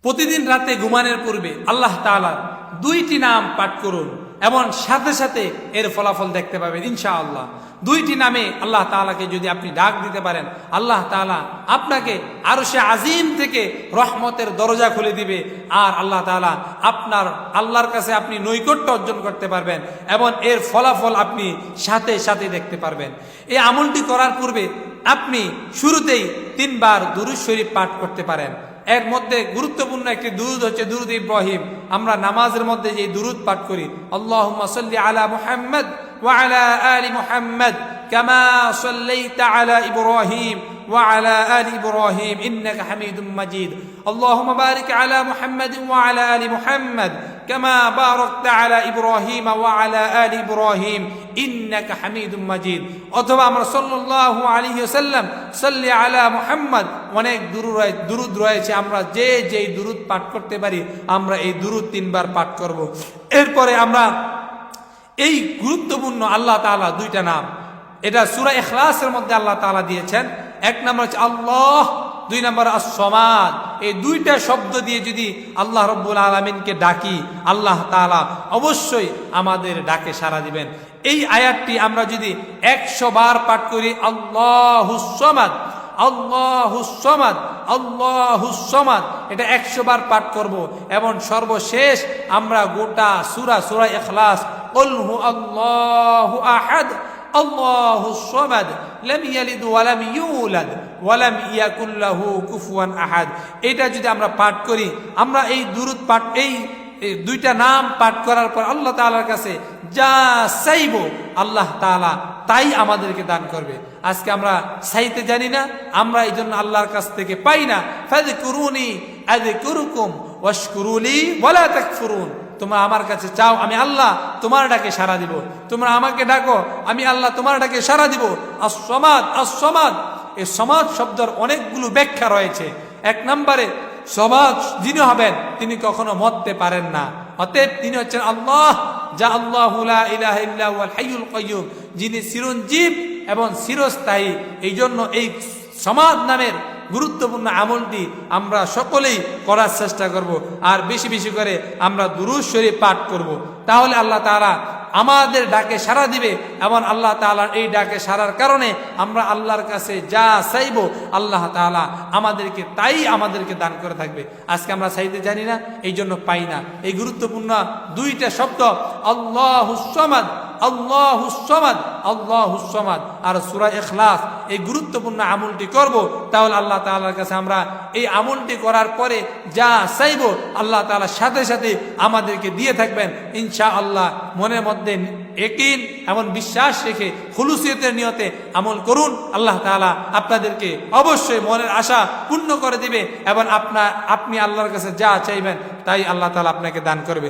প্রতিদিন রাতে ঘুমানোর পূর্বে আল্লাহ তাআলার দুইটি নাম পাঠ করুন এবং সাথে সাথে এর ফলাফল দেখতে পাবেন ইনশাআল্লাহ। দুইটি নামে আল্লাহ তাআলাকে যদি আপনি ডাক দিতে পারেন, আল্লাহ তাআলা আপনাকে আরশে আজিম থেকে রহমতের দরজা খুলে দিবে, আর আল্লাহ তাআলা আপনার আল্লাহর কাছে আপনি নৈকট্য অর্জন করতে পারবেন এবং এর ফলাফল আপনি সাথে সাথে দেখতে পারবেন। এই আমলটি করার পূর্বে আপনি শুরুতেই 3 বার দুরূদ শরীফ পাঠ করতে পারেন। এর মধ্যে গুরুত্বপূর্ণ একটি দুরূদ হচ্ছে দুরূদ ইব্রাহিম। আমরা নামাজের মধ্যে যে দুরূদ পাঠ করি, আল্লাহুম্মা সাল্লি আলা মুহাম্মদ ওয়া আলা আলি মুহাম্মদ কামা সাল্লাইতা আলা ইব্রাহিম ওয়া আলা আলি ইব্রাহিম ইন্নাকা হামিদুম মাজিদ। আল্লাহুম্মা বারিক আলা মুহাম্মদ ওয়া আলা আলি মুহাম্মদ কামা বারাকতা আলা ইব্রাহিম ওয়া আলা আলি ইব্রাহিম ইন্নাকা হামিদুম মাজিদ। অথবা আমরা সাল্লাল্লাহু আলাইহি ওয়াসাল্লাম সাল্লি আলা মুহাম্মদ, অনেক দুরূদ রয়েছে, আমরা যেই দুরূদ পাঠ করতে পারি আমরা এই দুরূদ 3 বার পাঠ করব। এরপরে আমরা এই গুরুত্বপূর্ণ আল্লাহ তাআলা দুইটা নাম, এটা সূরা ইখলাসের মধ্যে আল্লাহ তাআলা দিয়েছেন। এক নম্বর হচ্ছে আল্লাহ, 2 নম্বর আস-সামাদ। এই দুইটা শব্দ দিয়ে যদি আল্লাহ রাব্বুল আলামিনকে ডাকি, আল্লাহ তাআলা অবশ্যই আমাদের ডাকে সাড়া দিবেন। এই আয়াতটি আমরা যদি 100 বার পাঠ করি, আল্লাহুস সামাদ আল্লাহুস সামাদ আল্লাহুস সামাদ, এটা 100 বার পাঠ করব এবং সর্বশেষ আমরা গোটা সূরা ইখলাস কুল হু আল্লাহু আহাদ আল্লাহুস সামাদ লাম ইয়ালিদ ওয়া লাম ইউলাদ ওয়া লাম ইয়াকুল লাহু কুফুয়ান আহাদ, এটা যদি আমরা পাঠ করি, আমরা এই দুরূদ পাঠ এই দুইটা নাম পাঠ করার পর আল্লাহ তাআলার কাছে যা চাইবো আল্লাহ তাআলা তাই আমাদেরকে দান করবে। আজকে আমরা চাইতে জানি না, আমরা এই জন্য আল্লাহর কাছ থেকে পাই না। ফাযকুরুনি আযকুরুকুম ওয়াশকুরুলি ওয়ালা তাকফুরুন। তোমরা আমার কাছে চাও, আমি আল্লাহ তোমার ডাকে সাড়া দিব। তোমরা আমাকে ডাকো, আমি আল্লাহ তোমার ডাকে সাড়া দিব। আস-সামাদ আস-সামাদ, এই সামাদ শব্দের অনেকগুলো ব্যাখ্যা রয়েছে। 1 নম্বরে সমাজ যিনি হবেন তিনি কখনো মরতে পারেন না, অতএব তিনি হচ্ছেন আল্লাহ, যা আল্লাহু লা ইলাহা ইল্লা হুয়াল হাইয়ুল কাইয়্যুম, যিনি চিরঞ্জীব এবং চিরস্থায়ী। এই জন্য এই সমাজ নামের গুরুত্বপূর্ণ আমলটি আমরা সকলেই করার চেষ্টা করব, আর বেশি বেশি করে আমরা দুরূদ শরীফ পাঠ করব। তাহলে আল্লাহ তাআলা আমাদের ডাকে সাড়া দিবে এবং আল্লাহ তাআলার এই ডাকে সাড়ার কারণে আমরা আল্লাহর কাছে যা চাইবো আল্লাহ তাআলা আমাদেরকে দান করে থাকবে। আজকে আমরা চাইতে জানি না, এই জন্য পাই না। এই গুরুত্বপূর্ণ দুইটা শব্দ আল্লাহুস সামাদ আল্লাহুস সামাদ আল্লাহুস সামাদ আর সূরা ইখলাস, এই গুরুত্বপূর্ণ আমলটি করব, তাহলে আল্লাহ তাআলার কাছে আমরা এই আমলটি করার পরে যা চাইবো আল্লাহ তাআলা সাথে সাথে আমাদেরকে দিয়ে থাকবেন ইনশাআল্লাহ। মনের মধ্যে ইয়াকিন এবং বিশ্বাস রেখে খুলুসিয়তের নিয়তে আমল করুন, আল্লাহ তাআলা আপনাদেরকে অবশ্যই মনের আশা পূর্ণ করে দিবে এবং আপনি আল্লাহর কাছে যা চাইবেন তাই আল্লাহ তাআলা আপনাকে দান করবে।